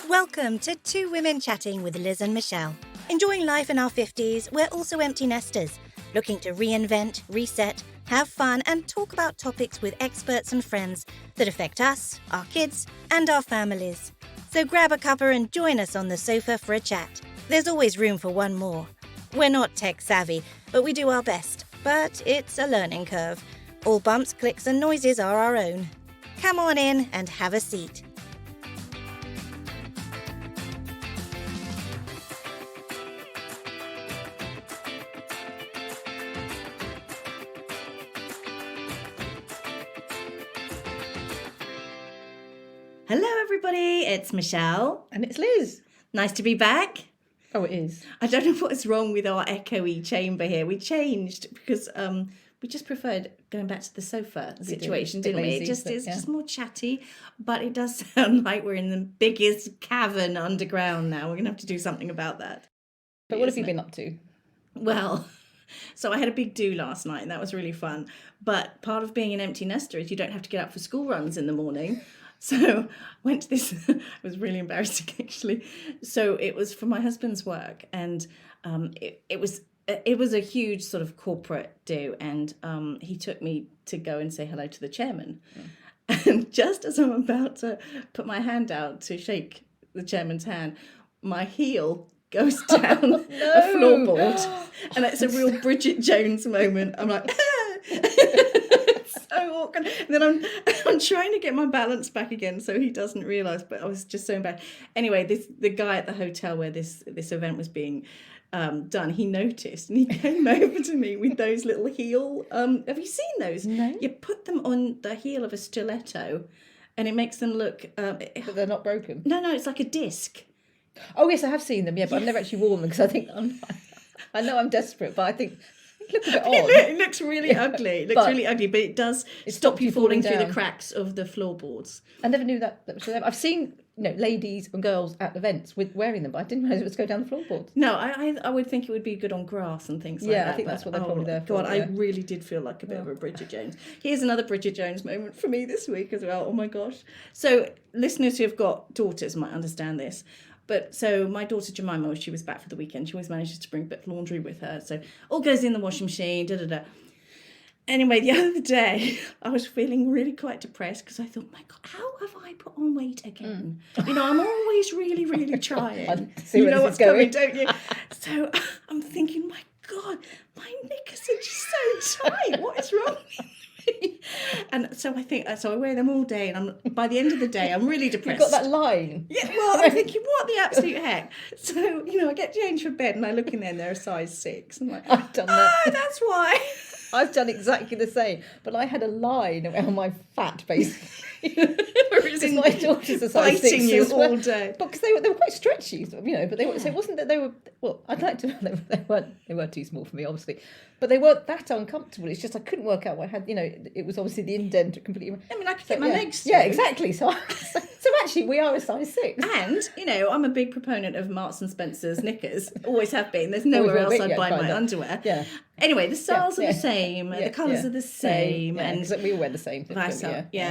Welcome to Two Women Chatting with Liz and Michelle. Enjoying life in our 50s, we're also empty nesters, looking to reinvent, reset, have fun and talk about topics with experts and friends that affect us, our kids and our families. So grab a cuppa and join us on the sofa for a chat. There's always room for one more. We're not tech savvy, but we do our best. But it's a learning curve. All bumps, clicks and noises are our own. Come on in and have a seat. Hello everybody, it's Michelle. And it's Liz. Nice to be back. Oh, it is. I don't know what's wrong with our echoey chamber here. We changed because we just preferred going back to the sofa situation, didn't we? It's just more chatty, but it does sound like we're in the biggest cavern underground now. We're going to have to do something about that. But what have you been up to? Well, so I had a big do last night and that was really fun. But part of being an empty nester is you don't have to get up for school runs in the morning. So I went to this, it was really embarrassing actually. So it was for my husband's work and it was a huge sort of corporate do and he took me to go and say hello to the chairman. Mm. And just as I'm about to put my hand out to shake the chairman's hand, my heel goes down a floorboard and it's a real Bridget Jones moment. I'm like, so awkward. And then I'm trying to get my balance back again so he doesn't realise, but I was just so embarrassed. Anyway, the guy at the hotel where this event was being done, he noticed and he came over to me with those little heel. Have you seen those? No. You put them on the heel of a stiletto and it makes them look... but they're not broken? No, it's like a disc. Oh, yes, I have seen them, yeah, but I've never actually worn them because I think I know I'm desperate, but I think it looks a bit odd. It looks really ugly. It looks really ugly, but it does stop you falling through the cracks of the floorboards. I never knew that was for them. I've seen ladies and girls at events with wearing them, but I didn't realise it was go down the floorboards. No, I would think it would be good on grass and things like that. Yeah, I think that's what they're probably there for. God, I really did feel like a bit of a Bridget Jones. Here's another Bridget Jones moment for me this week as well. Oh my gosh. So listeners who have got daughters might understand this. But so my daughter Jemima, when she was back for the weekend, she always manages to bring a bit of laundry with her. So all goes in the washing machine, Anyway, the other day, I was feeling really quite depressed because I thought, my God, how have I put on weight again? I'm always really, really trying. I see where this is going, don't you? So I'm thinking, my God, my knickers are just so tight. What is wrong with me? And so I wear them all day, and by the end of the day, I'm really depressed. You've got that line. Yeah, well, I'm thinking, what the absolute heck? So, I get changed for bed, and I look in there, and they're a size 6. I'm like, I've done that. Oh, that's why. I've done exactly the same, but I had a line around my fat, basically. Because my daughters are size 6 you as well. all day. But because they were quite stretchy, but so it wasn't that they were. Well, I'd like to. They weren't too small for me, obviously, but they weren't that uncomfortable. It's just I couldn't work out what I had. It was obviously the indent completely. I mean, I could get my legs through. Yeah, exactly. So actually, we are a size 6. And I'm a big proponent of Marks and Spencer's knickers. Always have been. There's nowhere else I'd buy my underwear. Yeah. Anyway, the styles are the same, the colours are the same, and we all wear the same thing.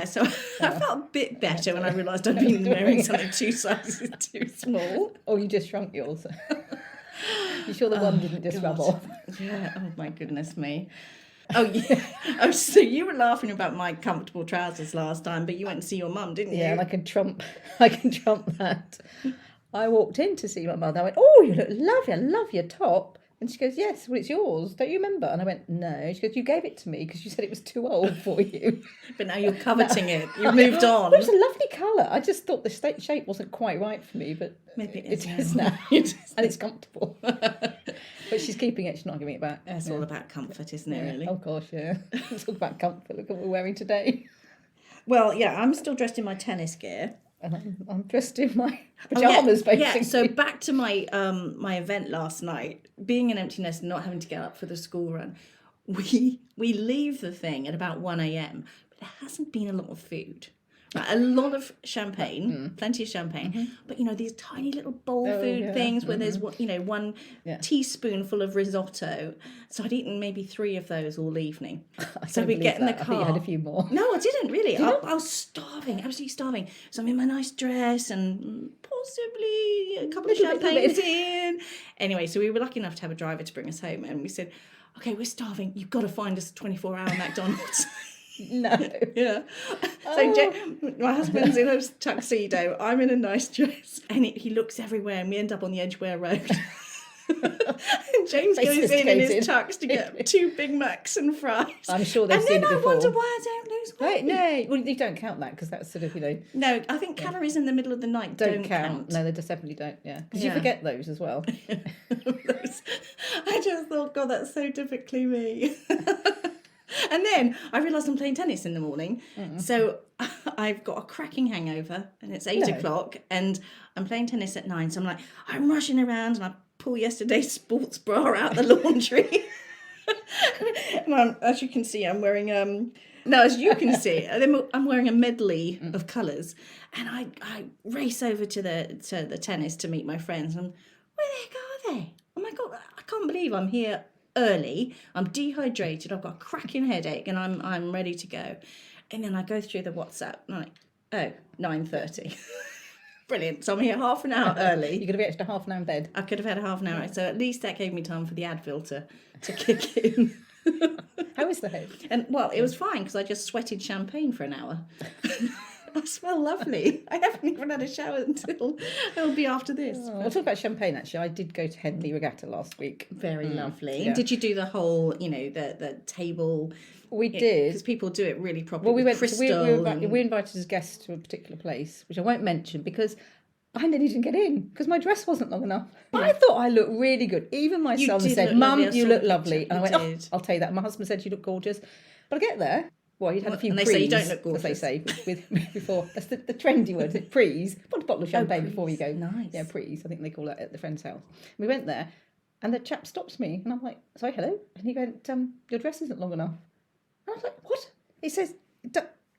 So I felt a bit better when I realised I'd been wearing something 2 sizes too small. Oh, you just shrunk yours. You sure the one didn't just rub off? Yeah. Oh my goodness me. Oh yeah. Oh, so you were laughing about my comfortable trousers last time, but you went to see your mum, didn't you? Yeah, and I can trump that. I walked in to see my mother. I went, "Oh, you look lovely. I love your top." And she goes, "Yes, well, it's yours. Don't you remember?" And I went, "No." She goes, "You gave it to me because you said it was too old for you." But now you're coveting it. You've moved on. Well, it was a lovely colour. I just thought the shape wasn't quite right for me, but maybe it is now. And it's comfortable. But she's keeping it. She's not giving it back. It's all about comfort, isn't it, really? Oh, gosh, yeah. It's all about comfort. Look at what we're wearing today. Well, yeah, I'm still dressed in my tennis gear. And I'm dressed in my pyjamas, basically. Yeah, so back to my my event last night. Being an empty nest and not having to get up for the school run, we leave the thing at about 1 a.m, but there hasn't been a lot of food. A lot of champagne, plenty of champagne, but these tiny little bowl food things where there's one teaspoonful of risotto. So I'd eaten maybe 3 of those all evening. So we get in the car. I think you had a few more. No, I didn't really. I was starving, absolutely starving. So I'm in my nice dress and possibly a couple of champagnes in. Anyway, so we were lucky enough to have a driver to bring us home, and we said, okay, we're starving. You've got to find us a 24-hour McDonald's. No. Yeah. So my husband's in a tuxedo. I'm in a nice dress. And he looks everywhere, and we end up on the Edgware Road. And James goes in his tux to get 2 Big Macs and fries. I'm sure they've seen it before. And then I wonder why I don't lose weight. No, well, you don't count that because that's sort of, No, I think calories in the middle of the night don't count. No, they just definitely don't, because you forget those as well. I just thought, God, that's so typically me. And then I realised I'm playing tennis in the morning. So I've got a cracking hangover and it's 8 o'clock and I'm playing tennis at 9. So I'm rushing around and I pull yesterday's sports bra out the laundry. And as you can see, I'm wearing... as you can see, I'm wearing a medley of colours. And I race over to the tennis to meet my friends. And where the heck are they? Oh my God, I can't believe I'm here early, I'm dehydrated, I've got a cracking headache, and I'm ready to go. And then I go through the WhatsApp and I'm like, 9:30. Brilliant. So I'm here half an hour early. You could have extra half an hour in bed. I could have had a half an hour. So at least that gave me time for the Advil to kick in. How is the head? And it was fine because I just sweated champagne for an hour. I smell lovely. I haven't even had a shower until it'll be after this. We'll talk about champagne, actually. I did go to Henley Regatta last week. Very lovely. Yeah. Did you do the whole, the table? We did. Because people do it really properly. Well, we went. Crystal We invited as guests to a particular place, which I won't mention because I nearly didn't get in because my dress wasn't long enough. But I thought I looked really good. Even my son said, "Mum, you look lovely." And I went, "Oh, I'll tell you that." My husband said, "You look gorgeous." But I get there. Well, you'd had a few and prees. They say you don't look gorgeous. As they say with before. That's the trendy word, prees. Want a bottle of champagne before you go. Nice. Yeah, prees. I think they call it at the friend's house. We went there and the chap stops me and I'm like, sorry, hello? And he went, your dress isn't long enough. And I was like, what? He says,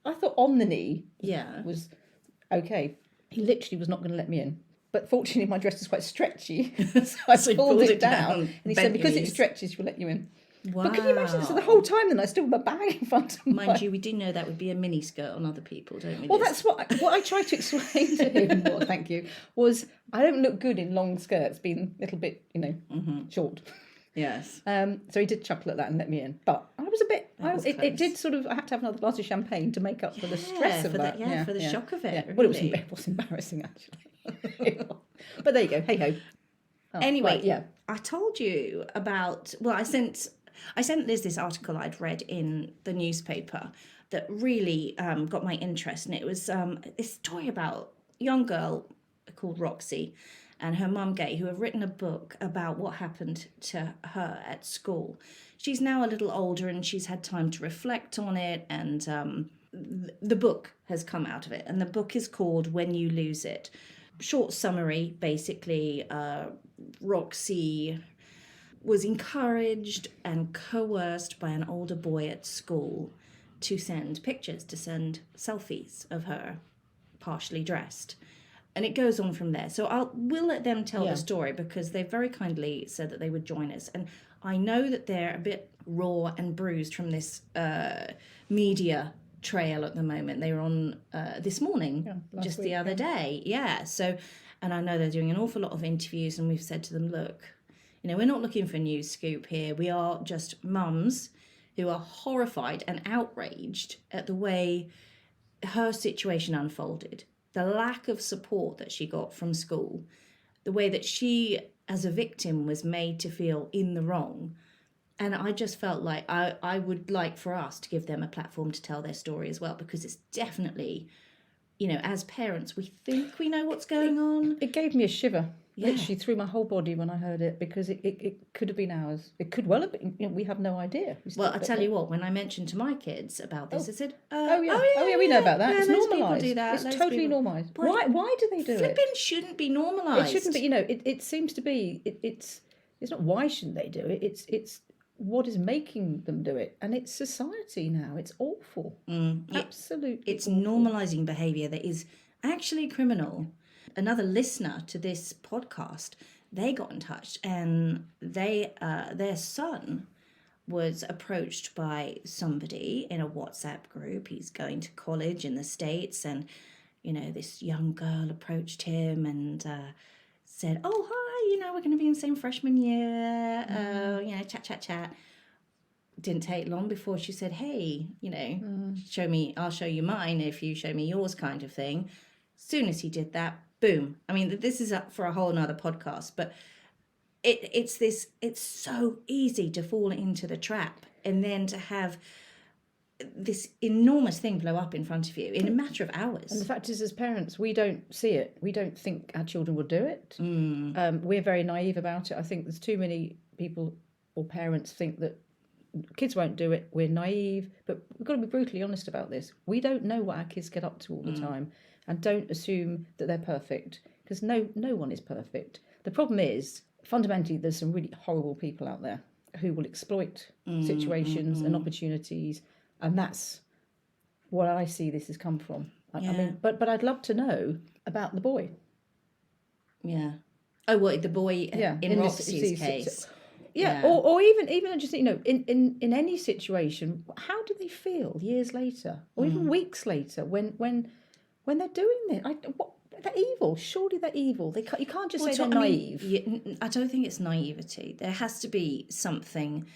I thought on the knee was okay. He literally was not going to let me in. But fortunately, my dress is quite stretchy. So I pulled it down. And he said, because it stretches, we'll let you in. Wow. But can you imagine? So the whole time then I still had my bag in front of me. Mind you, we do know that would be a mini skirt on other people, don't we? Well, that's what I tried to explain to him, thank you, was I don't look good in long skirts, being a little bit, short. Yes. So he did chuckle at that and let me in. But I was a bit, it did sort of, I had to have another glass of champagne to make up for the stress of that. For the shock of it. Yeah. Really. Well, it was embarrassing, actually. But there you go, hey ho. Oh, anyway, right, I told you about, I sent Liz this article I'd read in the newspaper that really got my interest. And it was this story about a young girl called Roxy and her mum, Gay, who have written a book about what happened to her at school. She's now a little older and she's had time to reflect on it. And the book has come out of it. And the book is called When You Lose It. Short summary, basically, Roxy was encouraged and coerced by an older boy at school to send pictures, to send selfies of her partially dressed. And it goes on from there. So we'll let them tell the story because they very kindly said that they would join us. And I know that they're a bit raw and bruised from this media trail at the moment. They were on this morning, just the other day. Yeah. So, and I know they're doing an awful lot of interviews and we've said to them, look, we're not looking for a news scoop here. We are just mums who are horrified and outraged at the way her situation unfolded, the lack of support that she got from school, the way that she, as a victim, was made to feel in the wrong. And I just felt like I would like for us to give them a platform to tell their story as well, because it's definitely, as parents, we think we know what's going on. It gave me a shiver. Literally through my whole body when I heard it, because it could have been ours. It could well have been. We have no idea. Well, I tell you what, when I mentioned to my kids about this, I said, we know about that. It's normalised. Do that. It's totally normalised. Why do they do it? Flipping shouldn't be normalised. It shouldn't be. It seems to be. It's not why shouldn't they do it. It's what is making them do it. And it's society now. It's awful. Absolutely. It's awful. normalizing behavior that is actually criminal. Another listener to this podcast, they got in touch, and their son was approached by somebody in a WhatsApp group. He's going to college in the States, and this young girl approached him and said, "Oh, hi, we're going to be in the same freshman year, chat. Didn't take long before she said, "Hey, show me, I'll show you mine if you show me yours," kind of thing. Soon as he did that, boom. I mean, this is up for a whole nother podcast, but it's so easy to fall into the trap, and then to have this enormous thing blow up in front of you in a matter of hours. And the fact is, as parents, we don't see it. We don't think our children will do it. We're very naive about it. I think there's too many people or parents think that kids won't do it. We're naive, but we've got to be brutally honest about this. We don't know what our kids get up to all the time, and don't assume that they're perfect, because no one is perfect. The problem is, fundamentally, there's some really horrible people out there who will exploit situations and opportunities, and that's what I see this has come from. I mean, but I'd love to know about the boy. Yeah. Oh, what, the boy in Roxy's case? Yeah. Or even just in any situation, how do they feel years later, or even weeks later when they're doing this? They're evil. Surely they're evil. You can't just say they're naive. I don't think it's naivety. There has to be something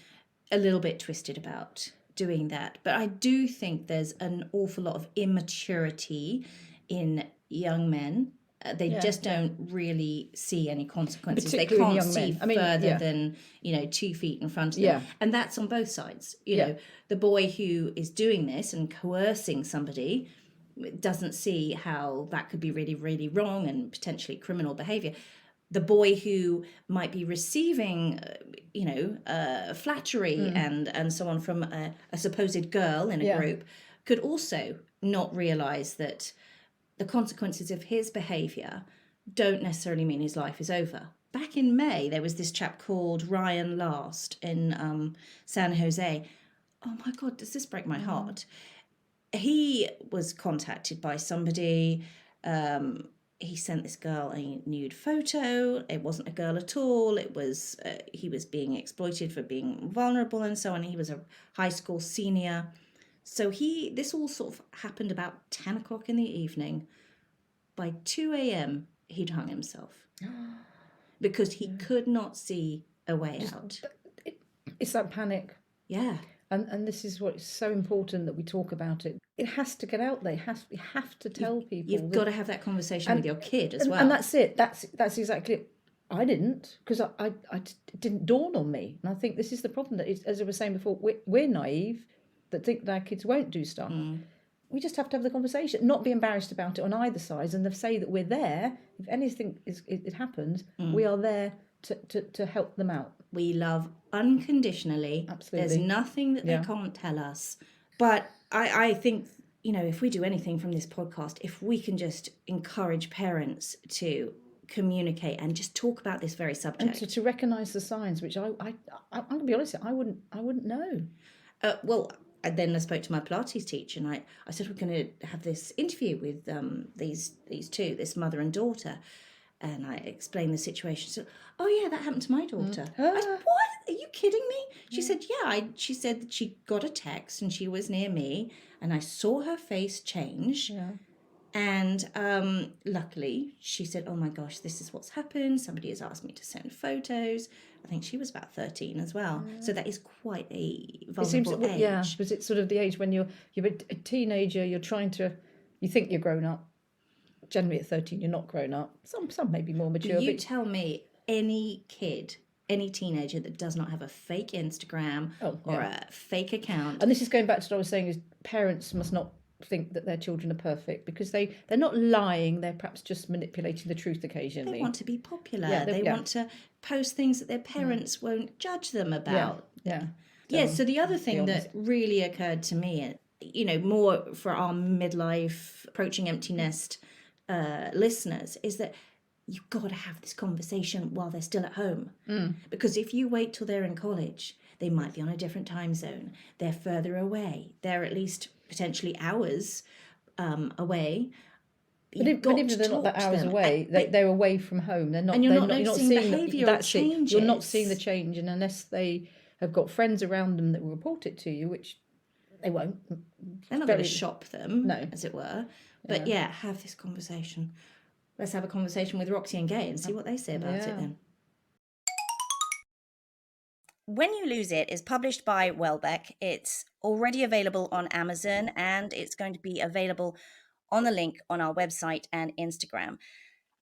a little bit twisted about doing that. But I do think there's an awful lot of immaturity in young men. They just don't really see any consequences. They can't see further than 2 feet in front of them. And that's on both sides. You know, the boy who is doing this and coercing somebody doesn't see how that could be really, really wrong and potentially criminal behavior. The boy who might be receiving, flattery and so on from a supposed girl in a group could also not realise that the consequences of his behaviour don't necessarily mean his life is over. Back in May, there was this chap called Ryan Last in San Jose. Oh my God, does this break my heart? He was contacted by somebody. He sent this girl a nude photo. It wasn't a girl at all. It was he was being exploited for being vulnerable and so on. He was a high school senior. So this all sort of happened about 10 o'clock in the evening. By 2 a.m, he'd hung himself because he could not see a way out. It's that panic. Yeah. And this is what's so important that we talk about it. It has to get out there. We have to tell people. You've got to have that conversation with your kid as well. And that's it. That's exactly it. I didn't, because it didn't dawn on me. And I think this is the problem, that as I was saying before, we're naive that think that our kids won't do stuff. We just have to have the conversation, not be embarrassed about it on either side, and say that we're there. If anything it happens, we are there to help them out. We love unconditionally. Absolutely. There's nothing that they can't tell us. But I think, if we do anything from this podcast, if we can just encourage parents to communicate and just talk about this very subject. And to recognise the signs, which I'm going to be honest, I wouldn't know. Then I spoke to my Pilates teacher, and I said, we're going to have this interview with these two, this mother and daughter. And I explained the situation. So, oh yeah, that happened to my daughter. I said, what? Are you kidding me? She said, yeah. She said that she got a text and she was near me, and I saw her face change. Yeah. And luckily, she said, oh my gosh, this is what's happened. Somebody has asked me to send photos. I think she was about 13 as well. Yeah. So that is quite a vulnerable age. Yeah, because it's sort of the age when you're a teenager, you think you're grown up. Generally at 13, you're not grown up. Some may be more mature. You tell me any kid, any teenager that does not have a fake Instagram or a fake account. And this is going back to what I was saying, is parents must not think that their children are perfect, because they're not lying. They're perhaps just manipulating the truth occasionally. They want to be popular. Yeah, they want to post things that their parents won't judge them about. Yeah. So the other thing that really occurred to me, more for our midlife, approaching empty nest listeners, is that you've got to have this conversation while they're still at home. Because if you wait till they're in college, They might be on a different time zone. They're further away. They're at least potentially hours away. But even if they're not that hours away, they're away from home. They're not. And you're they're not not. You're not noticing seeing behavioural that's it. You're not seeing the changes. change, and unless they have got friends around them that will report it to you, which they won't. They're not going to shop them, No. as it were. But yeah, have this conversation. Let's have a conversation with Roxy and Gay and see what they say about it then. When You Lose It is published by Welbeck. It's already available on Amazon, and it's going to be available on the link on our website and Instagram.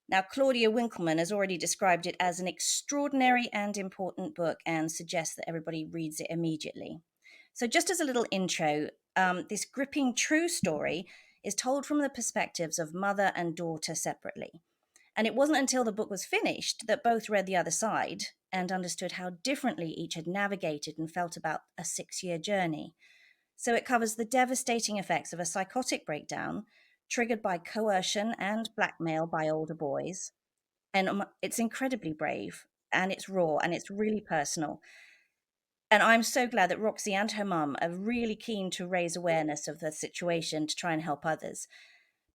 Now, Claudia Winkelman has already described it as an extraordinary and important book and suggests that everybody reads it immediately. So just as a little intro, this gripping true story is told from the perspectives of mother and daughter separately. And it wasn't until the book was finished that both read the other side and understood how differently each had navigated and felt about a 6-year journey. So it covers the devastating effects of a psychotic breakdown triggered by coercion and blackmail by older boys. And it's incredibly brave, and it's raw, and it's really personal. And I'm so glad that Roxy and her mum are really keen to raise awareness of the situation to try and help others.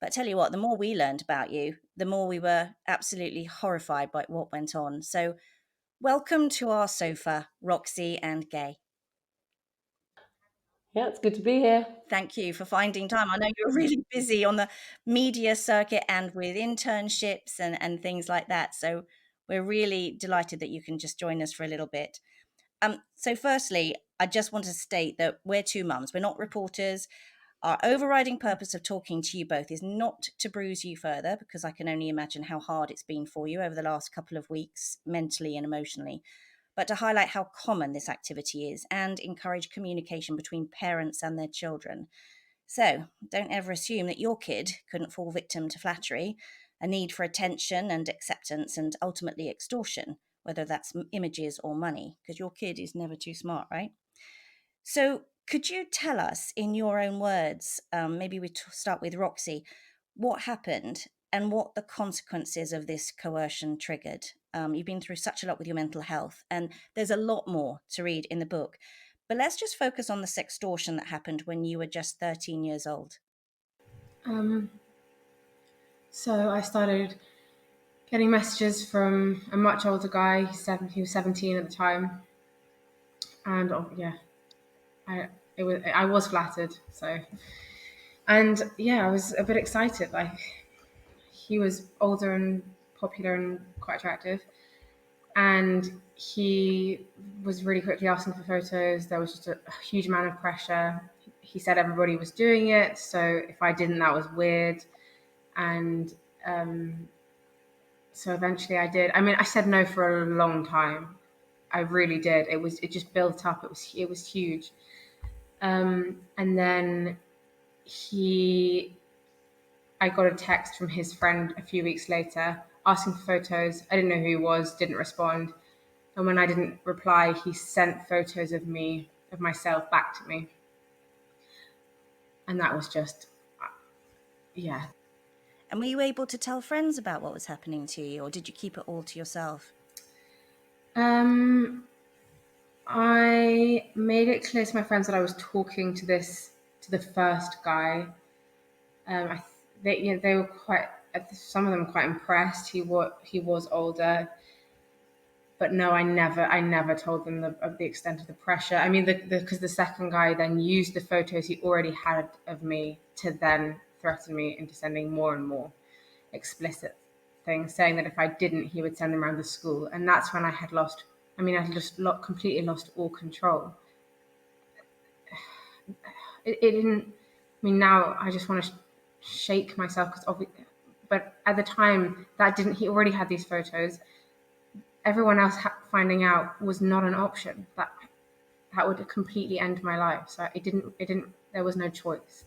But I tell you what, the more we learned about you, the more we were absolutely horrified by what went on. So welcome to our sofa, Roxy and Gay. Yeah, it's good to be here. Thank you for finding time. I know you're really busy on the media circuit and with internships and things like that. So we're really delighted that you can just join us for a little bit. So firstly, I just want to state that we're two mums. We're not reporters. Our overriding purpose of talking to you both is not to bruise you further, because I can only imagine how hard it's been for you over the last couple of weeks, mentally and emotionally, but to highlight how common this activity is and encourage communication between parents and their children. So don't ever assume that your kid couldn't fall victim to flattery, a need for attention and acceptance, and ultimately extortion, whether that's images or money, because your kid is never too smart, right? So could you tell us in your own words, maybe we start with Roxy, what happened and what the consequences of this coercion triggered? You've been through such a lot with your mental health, and there's a lot more to read in the book. But let's just focus on the sextortion that happened when you were just 13 years old. So I started getting messages from a much older guy. He was 17 at the time, and I was flattered. So, and I was a bit excited. Like, he was older and popular and quite attractive, and he was really quickly asking for photos. There was just a huge amount of pressure. He said everybody was doing it, so if I didn't, that was weird. And so eventually I did. I mean, I said no for a long time. I really did. It just built up. It was huge. And then I got a text from his friend a few weeks later asking for photos. I didn't know who he was, didn't respond. And when I didn't reply, he sent photos of myself back to me. And that was just, yeah. And were you able to tell friends about what was happening to you, or did you keep it all to yourself? I made it clear to my friends that I was talking to the first guy. They were quite, some of them quite impressed. He was older, but no, I never told them of the extent of the pressure. I mean, because the second guy then used the photos he already had of me to then threaten me into sending more and more explicit things, saying that if I didn't, he would send them around the school. And that's when I had completely lost all control. It didn't. I mean, now I just want to shake myself but at the time that didn't. He already had these photos. Everyone else finding out was not an option. That would completely end my life. So it didn't. There was no choice.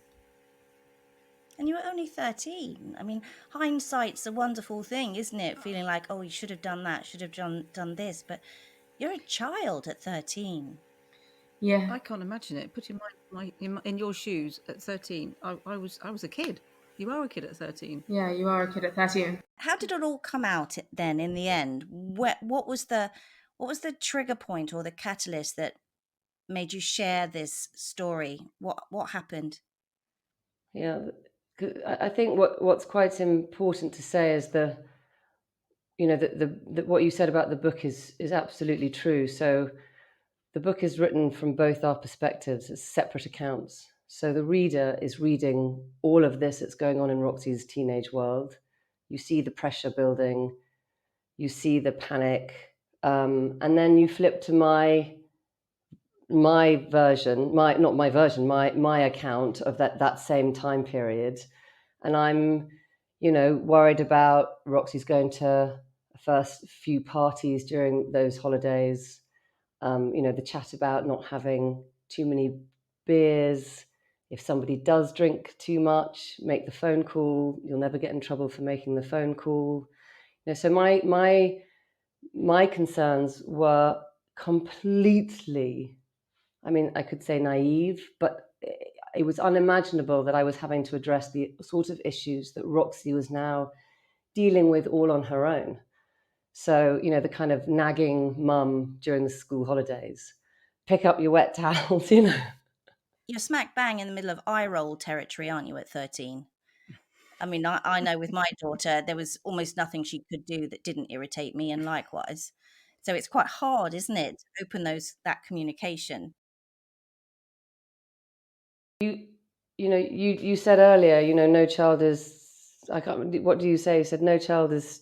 And you were only 13. I mean, hindsight's a wonderful thing, isn't it? Feeling like, oh, you should have done that, should have done this. But you're a child at 13. Yeah, I can't imagine it. Put in your shoes at 13. I was a kid. You are a kid at 13. Yeah, you are a kid at 13. How did it all come out then in the end? What was the trigger point or the catalyst that made you share this story? What happened? Yeah, I think what's quite important to say is the what you said about the book is absolutely true. So the book is written from both our perspectives. It's separate accounts. So the reader is reading all of this that's going on in Roxy's teenage world. You see the pressure building, you see the panic, and then you flip to my version, my account of that same time period, and I'm, worried about Roxy's going to the first few parties during those holidays. The chat about not having too many beers. If somebody does drink too much, make the phone call. You'll never get in trouble for making the phone call. So my concerns were completely, I could say naive, but it was unimaginable that I was having to address the sort of issues that Roxy was now dealing with all on her own. So, the kind of nagging mum during the school holidays, pick up your wet towels, You're smack bang in the middle of eye roll territory, aren't you, at 13? I mean, I know with my daughter, there was almost nothing she could do that didn't irritate me, and likewise. So it's quite hard, isn't it, to open that communication? You said earlier, no child is, I can't, what do you say? You said no child is,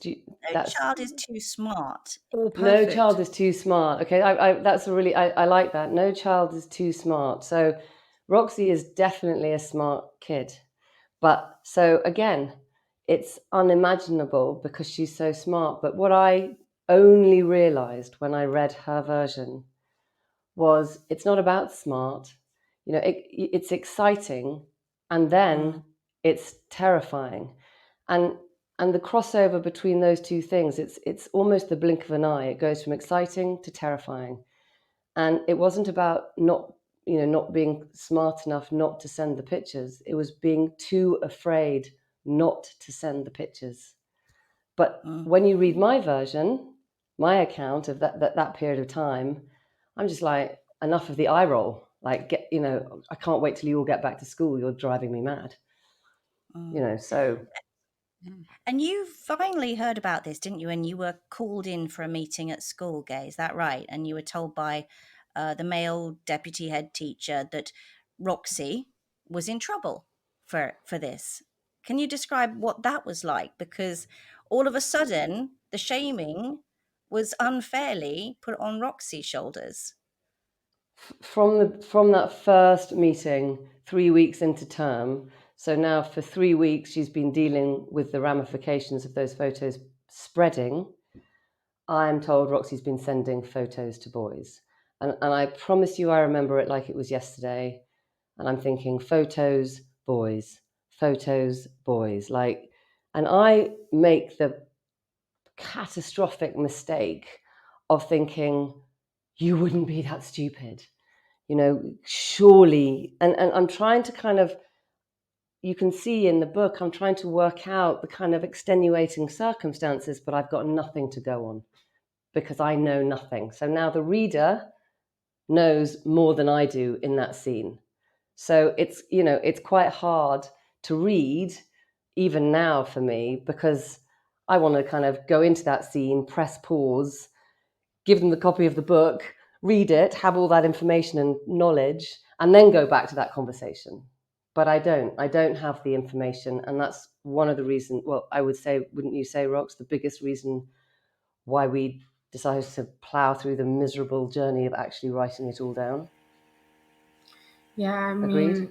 No child is too smart. All no perfect. child is too smart. Okay, that's a really, I like that. No child is too smart. So Roxy is definitely a smart kid. But so again, it's unimaginable because she's so smart. But what I only realized when I read her version was it's not about smart. It's exciting, and then it's terrifying. And the crossover between those two things, it's almost the blink of an eye. It goes from exciting to terrifying. And it wasn't about not being smart enough not to send the pictures. It was being too afraid not to send the pictures. But when you read my version, my account of that period of time, I'm just like, enough of the eye roll. Like, I can't wait till you all get back to school. You're driving me mad. So. And you finally heard about this, didn't you? And you were called in for a meeting at school, Gay, is that right? And you were told by the male deputy head teacher that Roxy was in trouble for this. Can you describe what that was like? Because all of a sudden, the shaming was unfairly put on Roxy's shoulders. From that first meeting, 3 weeks into term, so now for 3 weeks she's been dealing with the ramifications of those photos spreading. I'm told Roxy's been sending photos to boys, and I promise you I remember it like it was yesterday. And I'm thinking photos, boys, like, and I make the catastrophic mistake of thinking, you wouldn't be that stupid, surely. And I'm trying to kind of, you can see in the book, I'm trying to work out the kind of extenuating circumstances, but I've got nothing to go on because I know nothing. So now the reader knows more than I do in that scene. So it's quite hard to read even now for me, because I want to kind of go into that scene, press pause, give them the copy of the book, read it, have all that information and knowledge, and then go back to that conversation. But I don't have the information. And that's one of the reasons, well, I would say, wouldn't you say, Rox, the biggest reason why we decided to plow through the miserable journey of actually writing it all down? Yeah, Agreed?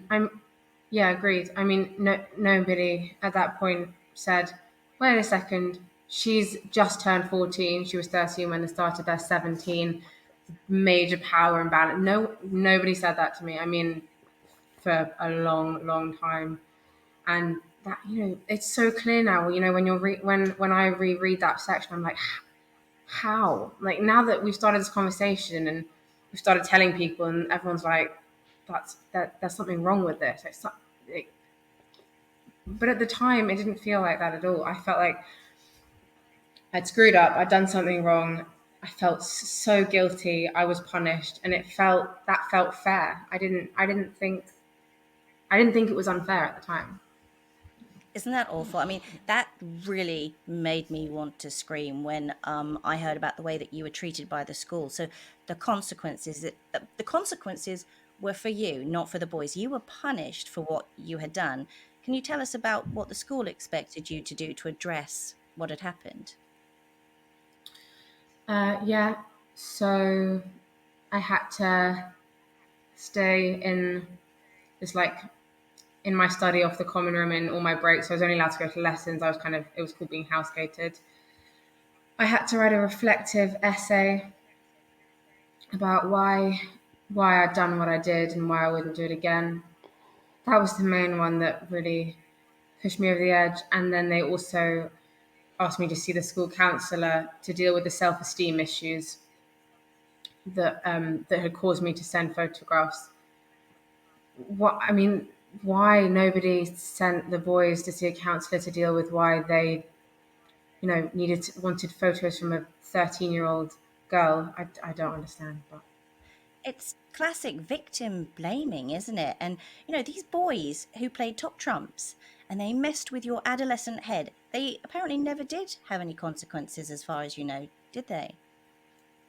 agreed. I mean, nobody at that point said, wait a second, she's just turned 14. She was 13 when they started. They're 17. Major power imbalance. Nobody said that to me. I mean, for a long, long time. And that, it's so clear now. When you're when I reread that section, I'm like, how? Like, now that we've started this conversation and we've started telling people, and everyone's like, there's something wrong with this. But at the time, it didn't feel like that at all. I felt like I'd screwed up. I'd done something wrong. I felt so guilty. I was punished, and that felt fair. I didn't think it was unfair at the time. Isn't that awful? I mean, that really made me want to scream when I heard about the way that you were treated by the school. So the consequences were for you, not for the boys. You were punished for what you had done. Can you tell us about what the school expected you to do to address what had happened? Yeah. So I had to stay in this, like, in my study off the common room in all my breaks. So I was only allowed to go to lessons. It was called being house gated. I had to write a reflective essay about why I'd done what I did and why I wouldn't do it again. That was the main one that really pushed me over the edge. And then they also asked me to see the school counsellor to deal with the self-esteem issues that had caused me to send photographs. Why nobody sent the boys to see a counsellor to deal with why they, wanted photos from a 13-year-old girl? I don't understand. But It's classic victim blaming, isn't it? And, these boys who played top trumps and they messed with your adolescent head, they apparently never did have any consequences as far as you know, did they?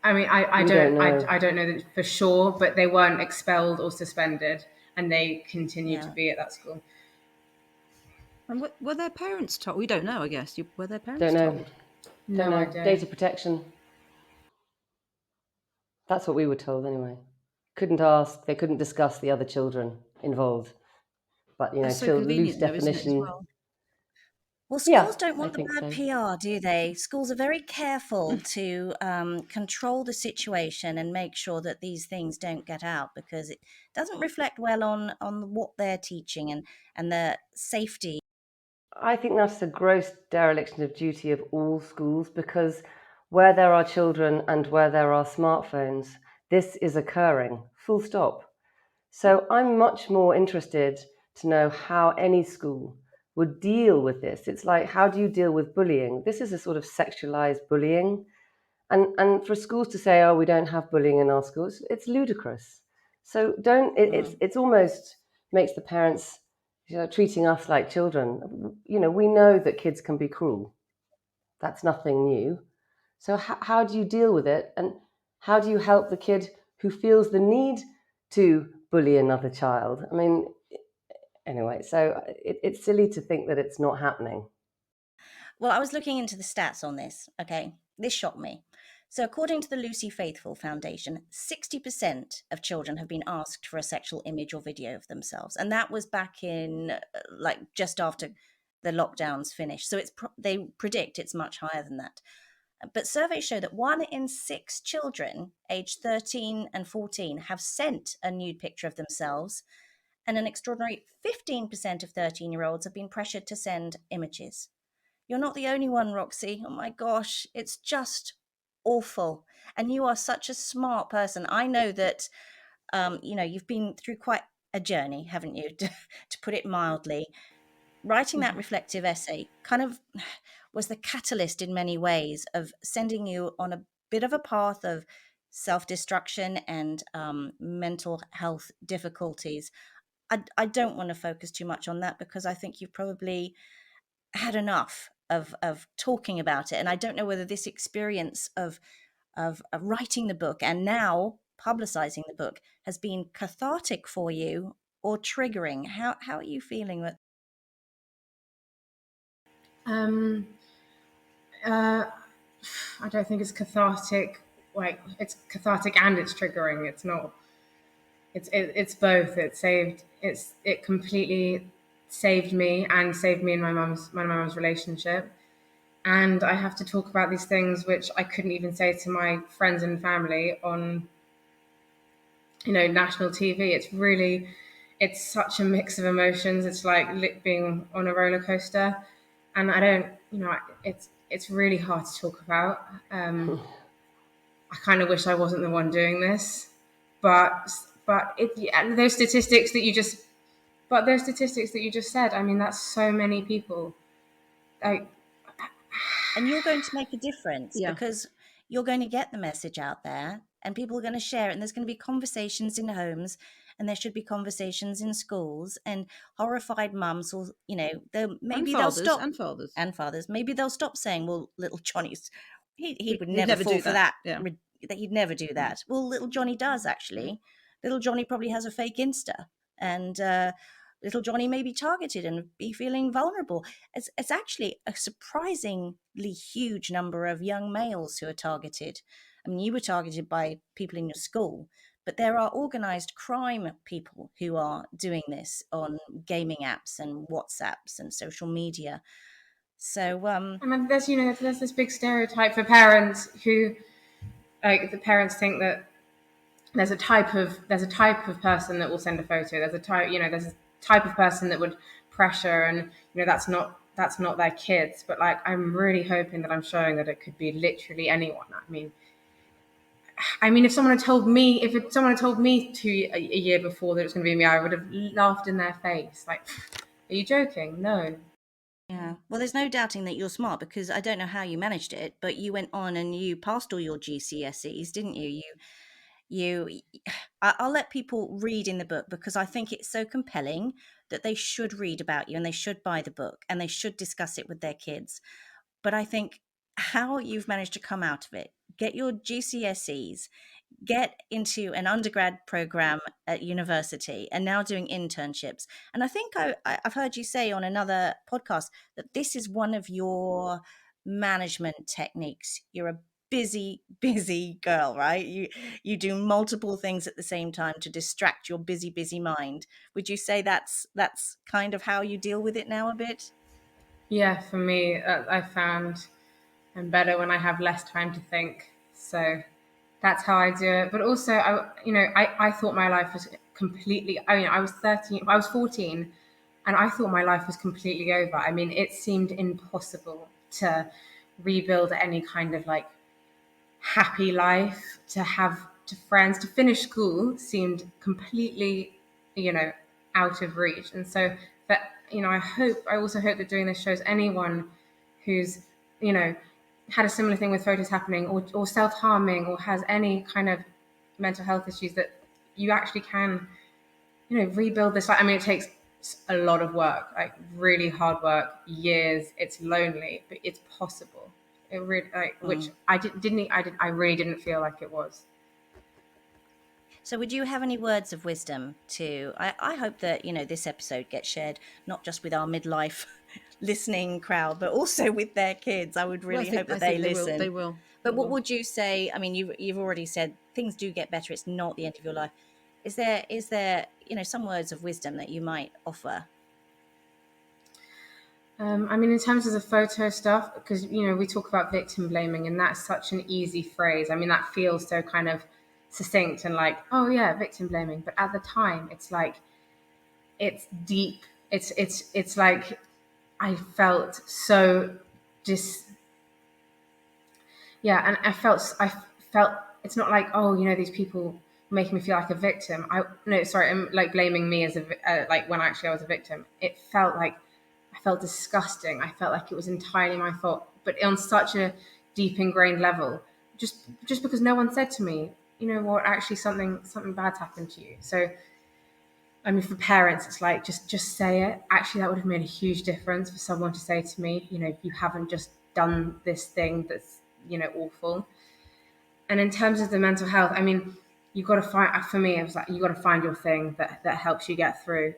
I mean, We don't know. I don't know that for sure, but they weren't expelled or suspended, and they continued to Yeah. be at that school. And were their parents told? We don't know, I guess. Were their parents Don't know. told? Don't No know. idea. Data protection. That's what we were told anyway. Couldn't ask. They couldn't discuss the other children involved. But That's so still loose convenient, though, isn't it, as definition. well? Well, Yeah, schools don't I want the think bad so. PR, do they? Schools are very careful to control the situation and make sure that these things don't get out, because it doesn't reflect well on what they're teaching and the safety. I think that's a gross dereliction of duty of all schools, because where there are children and where there are smartphones, this is occurring, full stop. So I'm much more interested to know how any school would deal with this. It's like, how do you deal with bullying? This is a sort of sexualized bullying. And for schools to say, oh, we don't have bullying in our schools, it's ludicrous. So it's almost makes the parents treating us like children. We know that kids can be cruel. That's nothing new. So how do you deal with it? And how do you help the kid who feels the need to bully another child? I mean, anyway, so it's silly to think that it's not happening. Well, I was looking into the stats on this. Okay, this shocked me. So, according to the Lucy Faithfull Foundation, 60% of children have been asked for a sexual image or video of themselves, and that was back in like just after the lockdowns finished. So they predict it's much higher than that. But surveys show that 1 in 6 children aged 13 and 14 have sent a nude picture of themselves, and an extraordinary 15% of 13-year-olds have been pressured to send images. You're not the only one, Roxy. Oh my gosh, it's just awful. And you are such a smart person. I know that, you've been through quite a journey, haven't you, to put it mildly. Writing that reflective essay kind of was the catalyst in many ways of sending you on a bit of a path of self-destruction and mental health difficulties. I don't want to focus too much on that, because I think you've probably had enough of talking about it. And I don't know whether this experience of writing the book and now publicizing the book has been cathartic for you or triggering. How are you feeling with? I don't think it's cathartic. Like, it's cathartic and it's triggering. It's not. It's both. It completely saved me and saved me and my mum's relationship. And I have to talk about these things which I couldn't even say to my friends and family on, national TV. It's such a mix of emotions. It's like being on a roller coaster, and I don't, it's really hard to talk about. I kind of wish I wasn't the one doing this, but those statistics that you just said. I mean, that's so many people. Like, And you're going to make a difference, Yeah. because you're going to get the message out there and people are going to share it, and there's going to be conversations in homes, and there should be conversations in schools, and horrified mums will, maybe they'll fathers, stop, and fathers. and fathers, maybe they'll stop saying, well, little Johnny's, he would He'd never never fall do for that. that. Yeah. That he'd never do that. Well, little Johnny does, actually. Little Johnny probably has a fake Insta, and little Johnny may be targeted and be feeling vulnerable. It's actually a surprisingly huge number of young males who are targeted. I mean, you were targeted by people in your school, but there are organized crime people who are doing this on gaming apps and WhatsApps and social media. So, I mean, there's this big stereotype for parents who, like, the parents think that there's a type of person that will send a photo. There's a type of person that would pressure, and that's not their kids. But like, I'm really hoping that I'm showing that it could be literally anyone. I mean, if someone had told me, a year before that it was going to be me, I would have laughed in their face. Like, are you joking? No. yeah. Well, there's no doubting that you're smart, because I don't know how you managed it, but you went on and you passed all your GCSEs, didn't you? I'll let people read in the book, because I think it's so compelling that they should read about you, and they should buy the book, and they should discuss it with their kids. But I think how you've managed to come out of it, get your GCSEs, get into an undergrad program at university, and now doing internships. And I think I've heard you say on another podcast that this is one of your management techniques. You're a busy girl, right? You do multiple things at the same time to distract your busy mind. Would you say that's kind of how you deal with it now a bit? Yeah, for me, I found I'm better when I have less time to think. So that's how I do it. But also, I thought my life was completely. I mean, I was 14, and I thought my life was completely over. I mean, it seemed impossible to rebuild any kind of like happy life, to have to friends, to finish school seemed completely, out of reach. And so that, I also hope that doing this shows anyone who's, had a similar thing with photos happening, or self-harming, or has any kind of mental health issues, that you actually can, rebuild this. I mean, it takes a lot of work, like really hard work, years. It's lonely, but it's possible. It really, which I really didn't feel like it was. So would you have any words of wisdom to, I hope that, this episode gets shared, not just with our midlife listening crowd, but also with their kids. I would really hope that they listen. They will. But what would you say? I mean, you've already said things do get better. It's not the end of your life. Is there some words of wisdom that you might offer? I mean, in terms of the photo stuff, because, we talk about victim blaming, and that's such an easy phrase. I mean, that feels so kind of succinct and like, oh yeah, victim blaming. But at the time, it's like, it's deep. It's like, I felt so and I felt it's not like, oh, these people making me feel like a victim. I'm like blaming me as like when actually I was a victim. It felt like, I felt disgusting. I felt like it was entirely my fault, but on such a deep ingrained level, just because no one said to me, actually something bad's happened to you. So, I mean, for parents, it's like, just say it. Actually, that would have made a huge difference for someone to say to me, you haven't just done this thing that's, awful. And in terms of the mental health, I mean, you got to find, for me, it was like, you got to find your thing that helps you get through.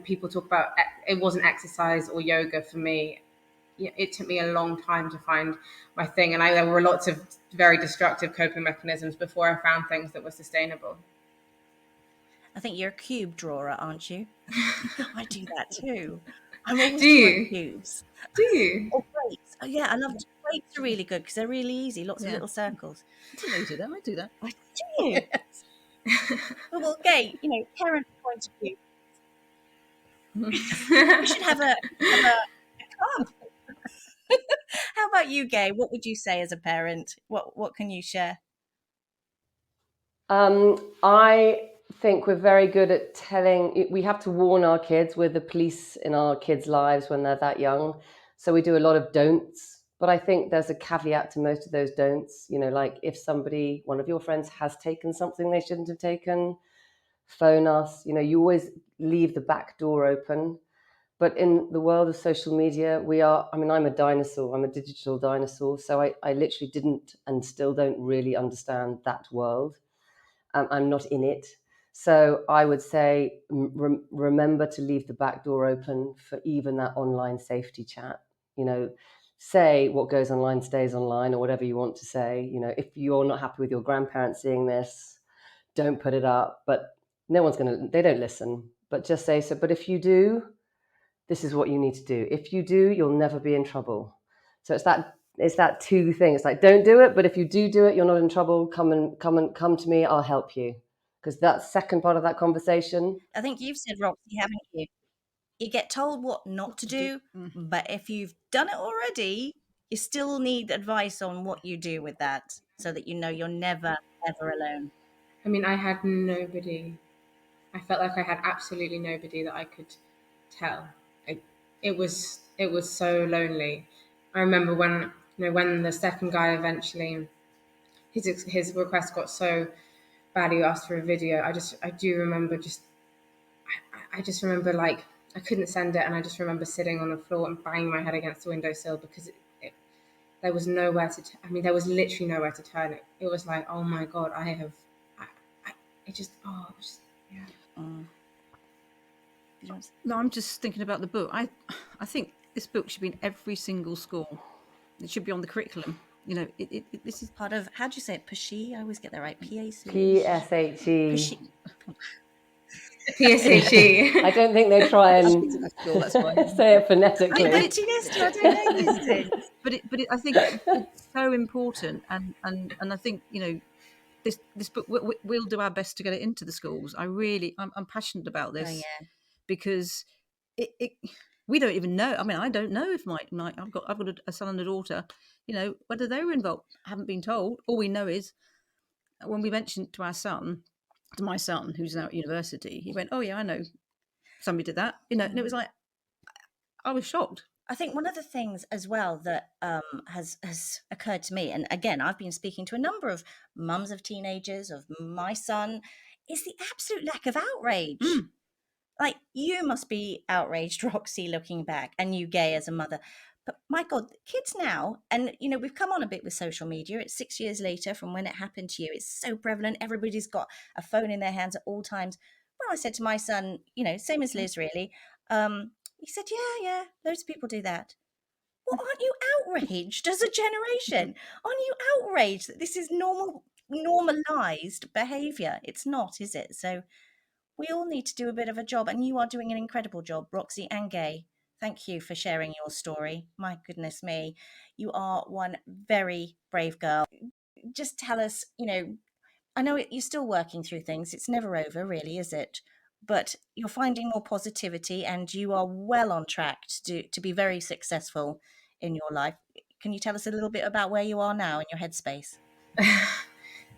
People talk about, it wasn't exercise or yoga for me. It took me a long time to find my thing. And there were lots of very destructive coping mechanisms before I found things that were sustainable. I think you're a cube drawer, aren't you? I do that too. I'm always Do you? drawing cubes. Do you? Or plates. Oh yeah, I love plates. Are really good because they're really easy. Lots of little circles. I didn't know you did that. I do that. I do. Well, Gay, parent point of view. We should have a club. How about you, Gay? What would you say as a parent? What can you share? I think we're very good at telling. We have to warn our kids. We're the police in our kids' lives when they're that young. So we do a lot of don'ts But I think there's a caveat to most of those don'ts. Like if one of your friends has taken something they shouldn't have taken, phone us. You always leave the back door open. But in the world of social media, I'm a dinosaur. I'm a digital dinosaur. So I literally didn't and still don't really understand that world. I'm not in it. So I would say remember to leave the back door open for even that online safety chat. Say what goes online stays online, or whatever you want to say. If you're not happy with your grandparents seeing this, don't put it up. But they don't listen. But just say so. But if you do, this is what you need to do. If you do, you'll never be in trouble. So it's that two things. It's like, don't do it, but if you do it, you're not in trouble. Come to me. I'll help you. Because that second part of that conversation. I think you've said, Roxy, haven't you? You get told what not to do, but if you've done it already, you still need advice on what you do with that, so that you're never, ever alone. I mean, I had nobody. I felt like I had absolutely nobody that I could tell. It was so lonely. I remember when the second guy eventually his request got so bad, he asked for a video. I do remember I just remember like I couldn't send it, and I just remember sitting on the floor and banging my head against the windowsill because there was nowhere to. There was literally nowhere to turn it. It was like, oh my god, yeah. No, I'm just thinking about the book. I think this book should be in every single school. It should be on the curriculum. This is part of, how do you say it? PSHE? I always get that right. PAC. PSHE. PSHE. I don't think they try and that's why. say it phonetically. I don't know this. But I think it's so important, and I think this book we'll do our best to get it into the schools. I'm passionate about this because we don't even know. I don't know if I've got a son and a daughter. Whether they were involved, I haven't been told. All we know is when we mentioned to my son who's now at university, he went, "Oh yeah, I know somebody did that." And it was like I was shocked. I think one of the things as well that has occurred to me, and again, I've been speaking to a number of mums of teenagers, of my son, is the absolute lack of outrage. Like, you must be outraged, Roxy, looking back, and you, Gay, as a mother. But my God, kids now, and we've come on a bit with social media. It's 6 years later from when it happened to you. It's so prevalent. Everybody's got a phone in their hands at all times. Well, I said to my son, same as Liz, really. He said, yeah, loads of people do that. Well, aren't you outraged as a generation? Aren't you outraged that this is normalized behavior? It's not, is it? So we all need to do a bit of a job, and you are doing an incredible job, Roxy and Gay. Thank you for sharing your story. My goodness me, you are one very brave girl. Just tell us, I know you're still working through things. It's never over, really, is it? But you're finding more positivity, and you are well on track to be very successful in your life. Can you tell us a little bit about where you are now in your headspace?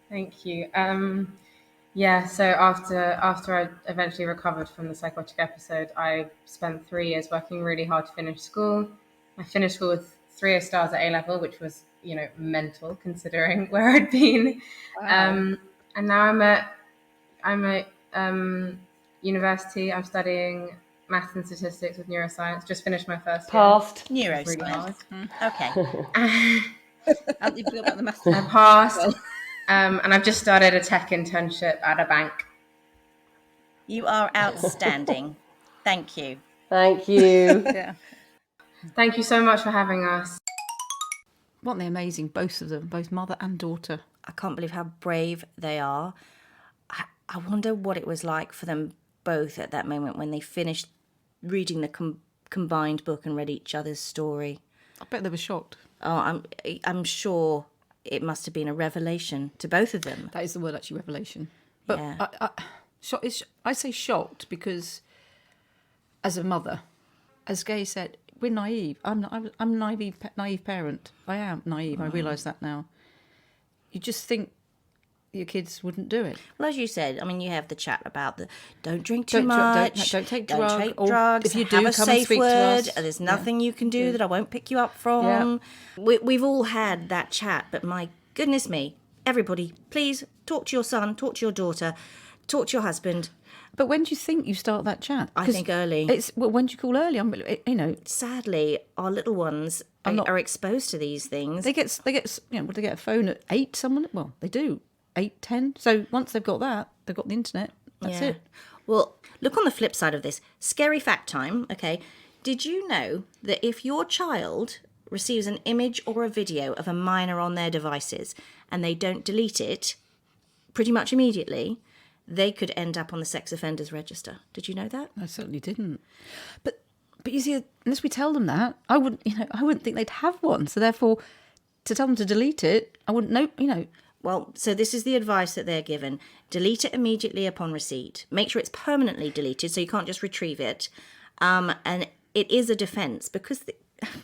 Thank you. So after I eventually recovered from the psychotic episode, I spent 3 years working really hard to finish school. I finished school with 3 A stars at A level, which was, mental considering where I'd been. Wow. And now I'm at university. I'm studying maths and statistics with neuroscience. Just finished my first year. Neuroscience. Really hard. Okay. How do you feel about the maths? I passed. And I've just started a tech internship at a bank. You are outstanding. Thank you. Thank you. Yeah. Thank you so much for having us. Weren't they amazing, both of them, both mother and daughter? I can't believe how brave they are. I wonder what it was like for them both at that moment when they finished reading the combined book and read each other's story. I bet they were shocked. Oh, I'm sure it must have been a revelation to both of them. That is the word, actually, revelation. But yeah. I say shocked because, as a mother, as Gay said, we're naive. I'm a naive parent. I am naive. I realise that now. You just think, your kids wouldn't do it. Well, as you said, I mean, you have the chat about the don't drink too Don't much, don't take don't take or drugs. if you have do, a come and safe speak to word. us. There's nothing you can do that I won't pick you up from. We've all had that chat, but my goodness me, everybody, please talk to your son, talk to your daughter, talk to your husband. But when do you think you start that chat? I think early. When do you call early? Sadly, our little ones are exposed to these things. They get would they get a phone at 8? Well, they do 8, 10. So once they've got that, they've got the internet. That's it. Well, look on the flip side of this. Scary fact time. Okay, did you know that if your child receives an image or a video of a minor on their devices and they don't delete it pretty much immediately, they could end up on the sex offenders register? Did you know that? I certainly didn't. But you see, unless we tell them that, I wouldn't think they'd have one. So therefore, to tell them to delete it, I wouldn't know. Well, so this is the advice that they're given. Delete it immediately upon receipt. Make sure it's permanently deleted so you can't just retrieve it. And it is a defence because,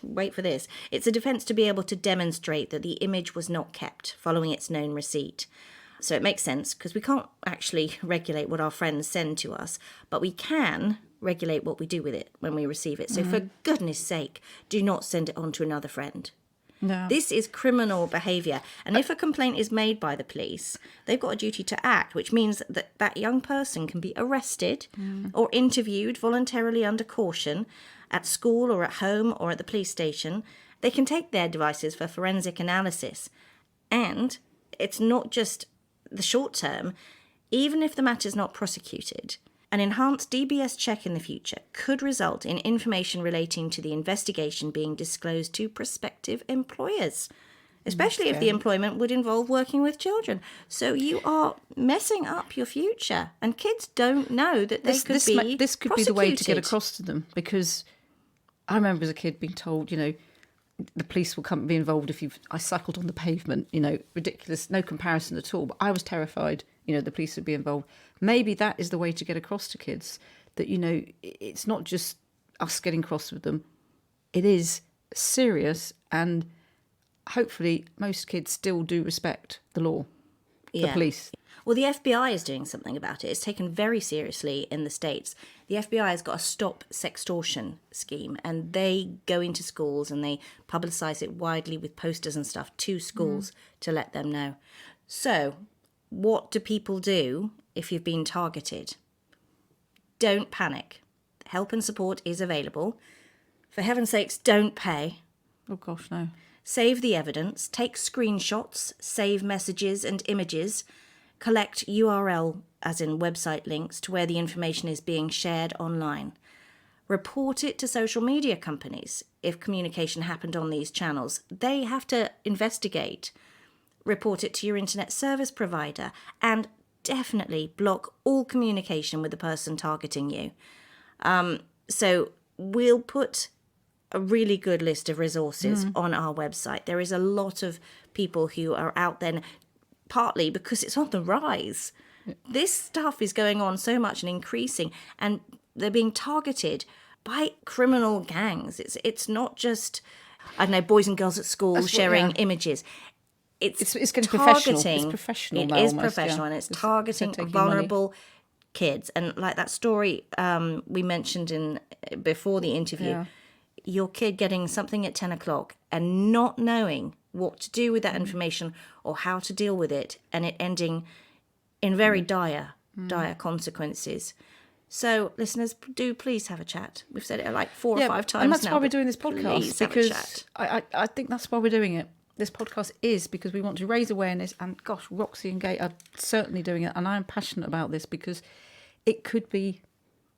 wait for this, it's a defence to be able to demonstrate that the image was not kept following its known receipt. So it makes sense because we can't actually regulate what our friends send to us, but we can regulate what we do with it when we receive it. So for goodness sake, do not send it on to another friend. No. This is criminal behaviour. And if a complaint is made by the police, they've got a duty to act, which means that that young person can be arrested or interviewed voluntarily under caution at school or at home or at the police station. They can take their devices for forensic analysis. And it's not just the short term. Even if the matter is not prosecuted, an enhanced DBS check in the future could result in information relating to the investigation being disclosed to prospective employers, especially if the employment would involve working with children. So you are messing up your future, and kids don't know that This could be the way to get across to them, because I remember as a kid being told, the police will be involved if I cycled on the pavement, ridiculous, no comparison at all. But I was terrified, the police would be involved. Maybe that is the way to get across to kids that, it's not just us getting cross with them. It is serious, and hopefully most kids still do respect the law, the police. Well, the FBI is doing something about it. It's taken very seriously in the States. The FBI has got a stop sextortion scheme, and they go into schools and they publicise it widely with posters and stuff to schools to let them know. So what do people do if you've been targeted? Don't panic. Help and support is available. For heaven's sakes, don't pay. Oh, gosh, no. Save the evidence. Take screenshots. Save messages and images. Collect URL, as in website links, to where the information is being shared online. Report it to social media companies if communication happened on these channels. They have to investigate. Report it to your internet service provider, and definitely block all communication with the person targeting you. So we'll put a really good list of resources on our website. There is a lot of people who are out there, partly because it's on the rise. This stuff is going on so much and increasing, and they're being targeted by criminal gangs. It's not just, I don't know, boys and girls at school sharing images. It's getting targeting. Professional. It's professional. It now, is almost, professional, and it's targeting taking vulnerable kids. And like that story we mentioned before the interview, your kid getting something at 10 o'clock and not knowing what to do with that information or how to deal with it, and it ending in very dire consequences. So, listeners, do please have a chat. We've said it like 4 or 5 times and that's now, why we're doing this podcast, please have a because chat. I think that's why we're doing it. This podcast is because we want to raise awareness, and gosh, Roxy and Gay are certainly doing it, and I'm passionate about this because it could be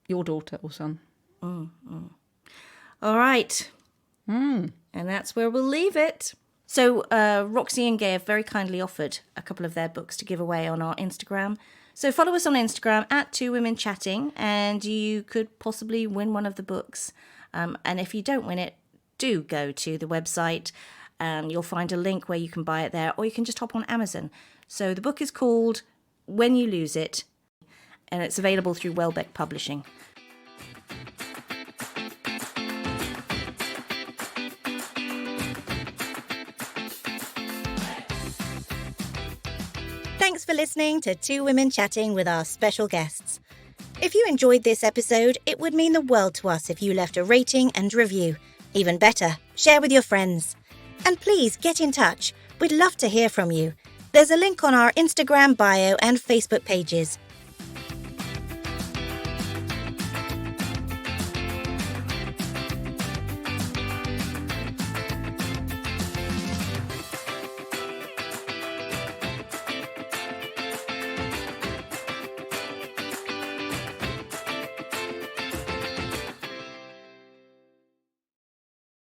your daughter or son. All right. And that's where we'll leave it. So Roxy and Gay have very kindly offered a couple of their books to give away on our Instagram. So follow us on Instagram at 2 Women Chatting, and you could possibly win one of the books. And if you don't win it, do go to the website. You'll find a link where you can buy it there, or you can just hop on Amazon. So the book is called When You Lose It, and it's available through Welbeck Publishing. Thanks for listening to Two Women Chatting with our special guests. If you enjoyed this episode, it would mean the world to us if you left a rating and review. Even better, share with your friends. And please get in touch. We'd love to hear from you. There's a link on our Instagram bio and Facebook pages.